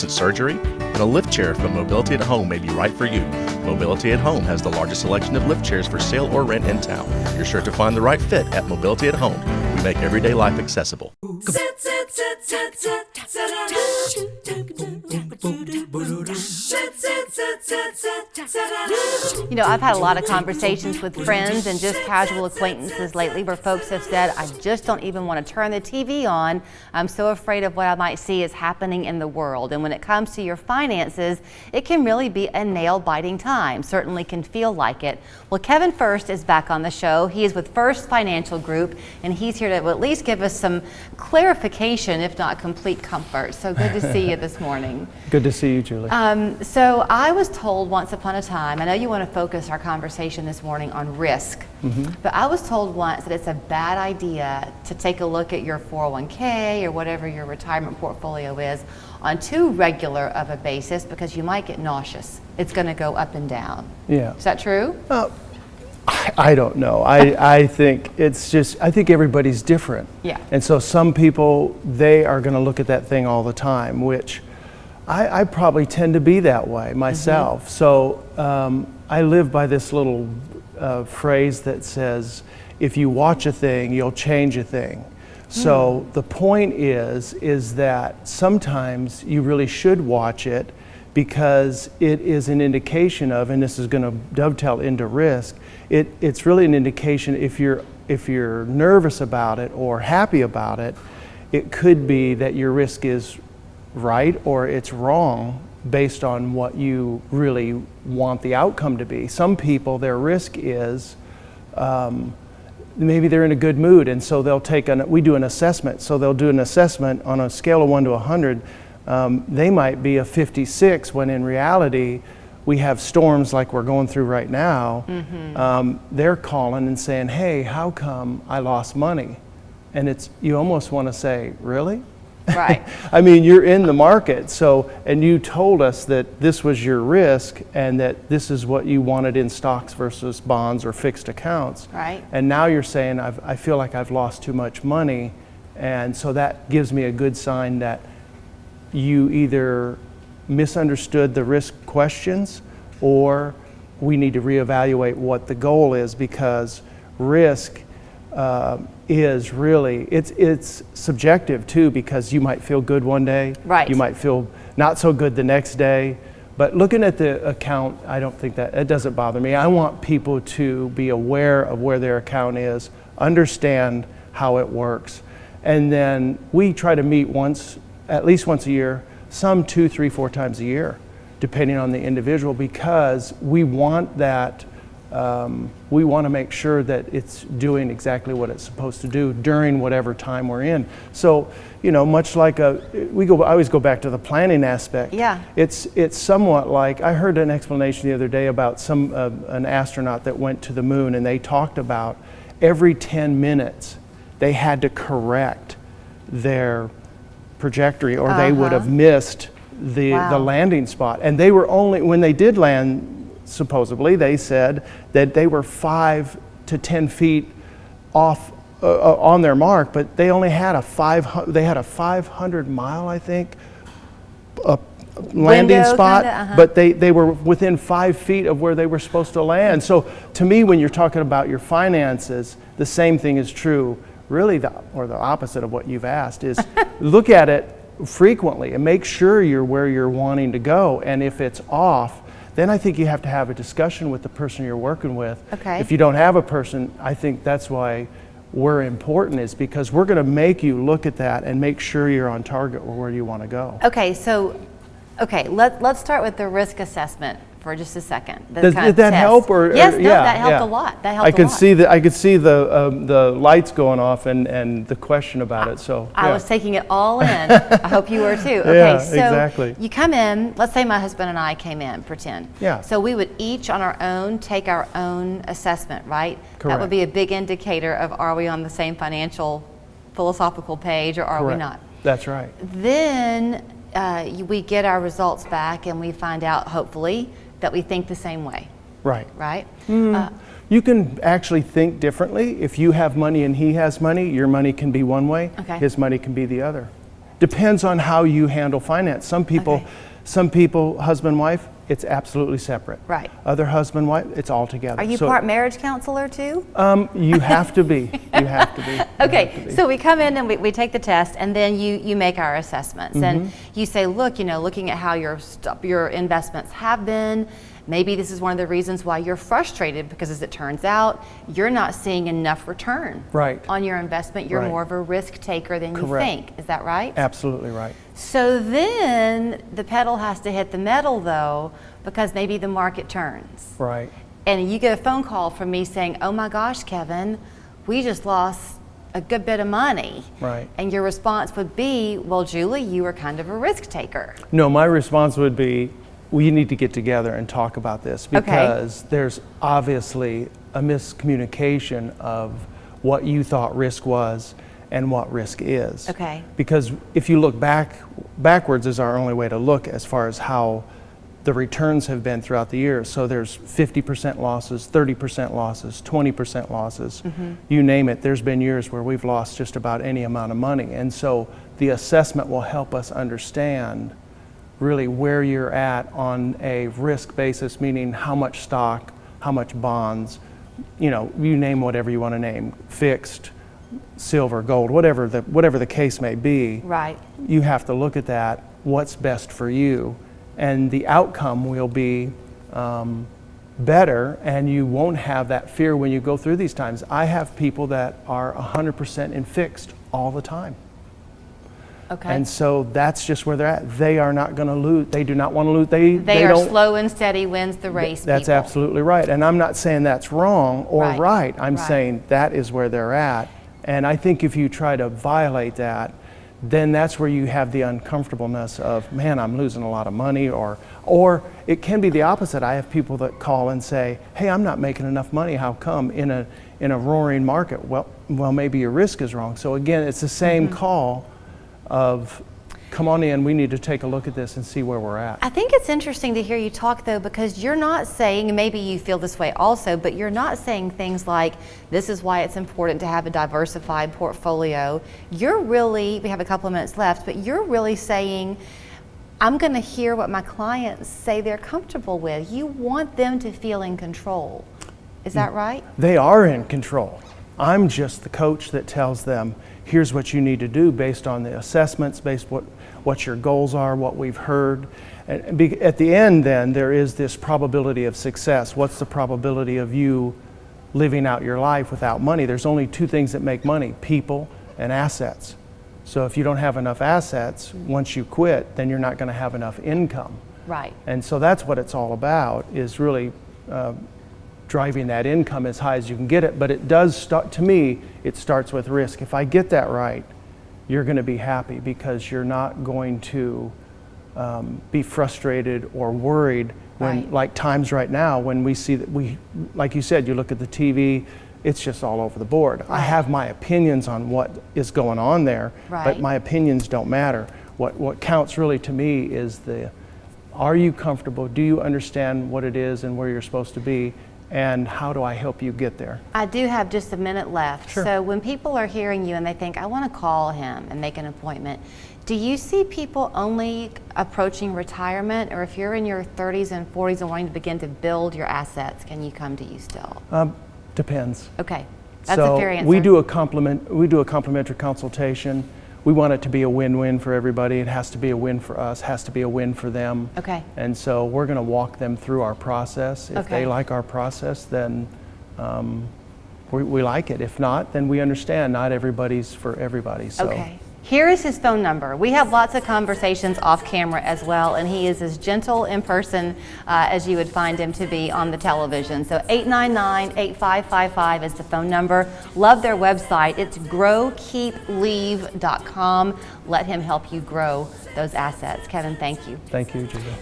surgery, and a lift chair from Mobility at Home may be right for you. Mobility at Home has the largest selection of lift chairs for sale or rent in town. You're sure to find the right fit at Mobility at Home. We make everyday life accessible. You know, I've had a lot of conversations with friends and just casual acquaintances lately where folks have said, I just don't even want to turn the TV on. I'm so afraid of what I might see is happening in the world. And when it comes to your finances, it can really be a nail-biting time. Certainly can feel like it. Well, Kevin Fuerst is back on the show. He is with Fuerst Financial Group, and he's here to at least give us some clarification, if not complete comfort. So good to see you this morning. Good to see you, Julie. So I was told once upon a time, I know you want to focus our conversation this morning on risk, but I was told once that it's a bad idea to take a look at your 401k or whatever your retirement portfolio is on too regular of a basis because you might get nauseous. It's going to go up and down. Yeah. Is that true? I don't know. I think it's just, I think everybody's different. Yeah. And so some people, they are going to look at that thing all the time, which I probably tend to be that way myself. So I live by this little phrase that says, if you watch a thing, you'll change a thing. So the point is that sometimes you really should watch it because it is an indication of, and this is going to dovetail into risk, it's really an indication if you're nervous about it or happy about it, it could be that your risk is right or it's wrong based on what you really want the outcome to be. Some people, their risk is maybe they're in a good mood, and so they'll take we do an assessment. So they'll do an assessment on a scale of 1 to 100. They might be a 56 when in reality we have storms like we're going through right now. They're calling and saying, hey, how come I lost money? And you almost want to say, really? Right. I mean, you're in the market, and you told us that this was your risk and that this is what you wanted in stocks versus bonds or fixed accounts. Right. And now you're saying, I feel like I've lost too much money. And so that gives me a good sign that you either misunderstood the risk questions or we need to reevaluate what the goal is, because risk is really, it's subjective too, because you might feel good one day, right. You might feel not so good the next day. But looking at the account, I don't think it doesn't bother me. I want people to be aware of where their account is, understand how it works, and then we try to meet at least once a year, some 2, 3, 4 times a year, depending on the individual, because we want that. We want to make sure that it's doing exactly what it's supposed to do during whatever time we're in. So, much like I always go back to the planning aspect. Yeah. It's somewhat like, I heard an explanation the other day about an astronaut that went to the moon, and they talked about every 10 minutes they had to correct their trajectory or they would have missed the landing spot. And they were when they did land, supposedly, they said that they were 5 to 10 feet off on their mark, but they only had a 500 mile, I think, landing spot, but they were within 5 feet of where they were supposed to land. So to me, when you're talking about your finances, the same thing is true. Really, or the opposite of what you've asked is look at it frequently and make sure you're where you're wanting to go. And if it's off, then I think you have to have a discussion with the person you're working with. Okay. If you don't have a person, I think that's why we're important, is because we're going to make you look at that and make sure you're on target or where you want to go. Okay, let's start with the risk assessment for just a second. Did that help? Yes, that helped a lot. That helped I could see the lights going off and the question about it. So I was taking it all in. I hope you were too. Okay, yeah, so exactly. You come in. Let's say my husband and I came in. Pretend. Yeah. So we would each on our own take our own assessment, right? Correct. That would be a big indicator of are we on the same philosophical page or are we not? That's right. Then we get our results back and we find out, hopefully, that we think the same way. Right. Right? You can actually think differently. If you have money and he has money, your money can be one way, Okay. his money can be the other. Depends on how you handle finance. Some people, Okay. husband, wife, it's absolutely separate. Right. Other husband, wife, it's all together. Are you So, part marriage counselor too? You have to be. You have to be. You have to Okay, be. so we come in and we take the test, and then you make our assessments, and Mm-hmm. you say, look, looking at how your investments have been, maybe this is one of the reasons why you're frustrated, because as it turns out, you're not seeing enough return Right. on your investment. You're Right. more of a risk taker than you Correct. think. Is that right? Absolutely right. So then the pedal has to hit the metal, though, because maybe the market turns. Right. And you get a phone call from me saying, oh my gosh, Kevin, we just lost a good bit of money. Right. And your response would be, well, Julie, you are kind of a risk taker. No, my response would be, we need to get together and talk about this, because there's obviously a miscommunication of what you thought risk was and what risk is. Okay. Because if you look backwards is our only way to look as far as how the returns have been throughout the years. So there's 50% losses, 30% losses, 20% losses, you name it. There's been years where we've lost just about any amount of money. And so the assessment will help us understand really where you're at on a risk basis, meaning how much stock, how much bonds, you name whatever you want to name, fixed, silver, gold, whatever the case may be. Right. You have to look at that, what's best for you, and the outcome will be better, and you won't have that fear when you go through these times. I have people that are 100% in fixed all the time. Okay. And so that's just where they're at. They are not going to lose. They do not want to lose. They are don't, slow and steady wins the race. That's people. absolutely right. And I'm not saying that's wrong or Right. right. I'm Right. saying that is where they're at. And I think if you try to violate that, then that's where you have the uncomfortableness of, man, I'm losing a lot of money, or it can be the opposite. I have people that call and say, hey, I'm not making enough money. How come in a roaring market? Well, maybe your risk is wrong. So again, it's the same call of, come on in, we need to take a look at this and see where we're at. I think it's interesting to hear you talk, though, because you're not saying, and maybe you feel this way also, but you're not saying things like, this is why it's important to have a diversified portfolio. You're really, we have a couple of minutes left, but you're really saying, I'm going to hear what my clients say they're comfortable with. You want them to feel in control. Is that right? They are in control. I'm just the coach that tells them, here's what you need to do based on the assessments, based what your goals are, what we've heard. And at the end, then, there is this probability of success. What's the probability of you living out your life without money? There's only two things that make money, people and assets. So if you don't have enough assets, once you quit, then you're not going to have enough income. Right. And so that's what it's all about, is really driving that income as high as you can get it. But it does start, to me, it starts with risk. If I get that right, you're going to be happy, because you're not going to be frustrated or worried when, Right. like times right now, when we see that like you said, you look at the TV, it's just all over the board. I Right. have my opinions on what is going on there, Right. but my opinions don't matter. What counts really to me is are you comfortable? Do you understand what it is and where you're supposed to be? And how do I help you get there? I do have just a minute left. Sure. So when people are hearing you and they think, I want to call him and make an appointment, do you see people only approaching retirement, or if you're in your 30s and 40s and wanting to begin to build your assets, can you come to you still? Depends. Okay, that's So a fair answer. we do a complimentary consultation. We want it to be a win-win for everybody. It has to be a win for us, has to be a win for them. Okay. And so we're going to walk them through our process. If Okay. they like our process, then we like it. If not, then we understand not everybody's for everybody. So. Okay. Here is his phone number. We have lots of conversations off camera as well, and he is as gentle in person as you would find him to be on the television. So 899-8555 is the phone number. Love their website. It's growkeepleave.com. Let him help you grow those assets. Kevin, thank you. Thank you, Julia.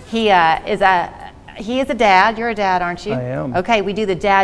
He is a dad. You're a dad, aren't you? I am. Okay, we do the dad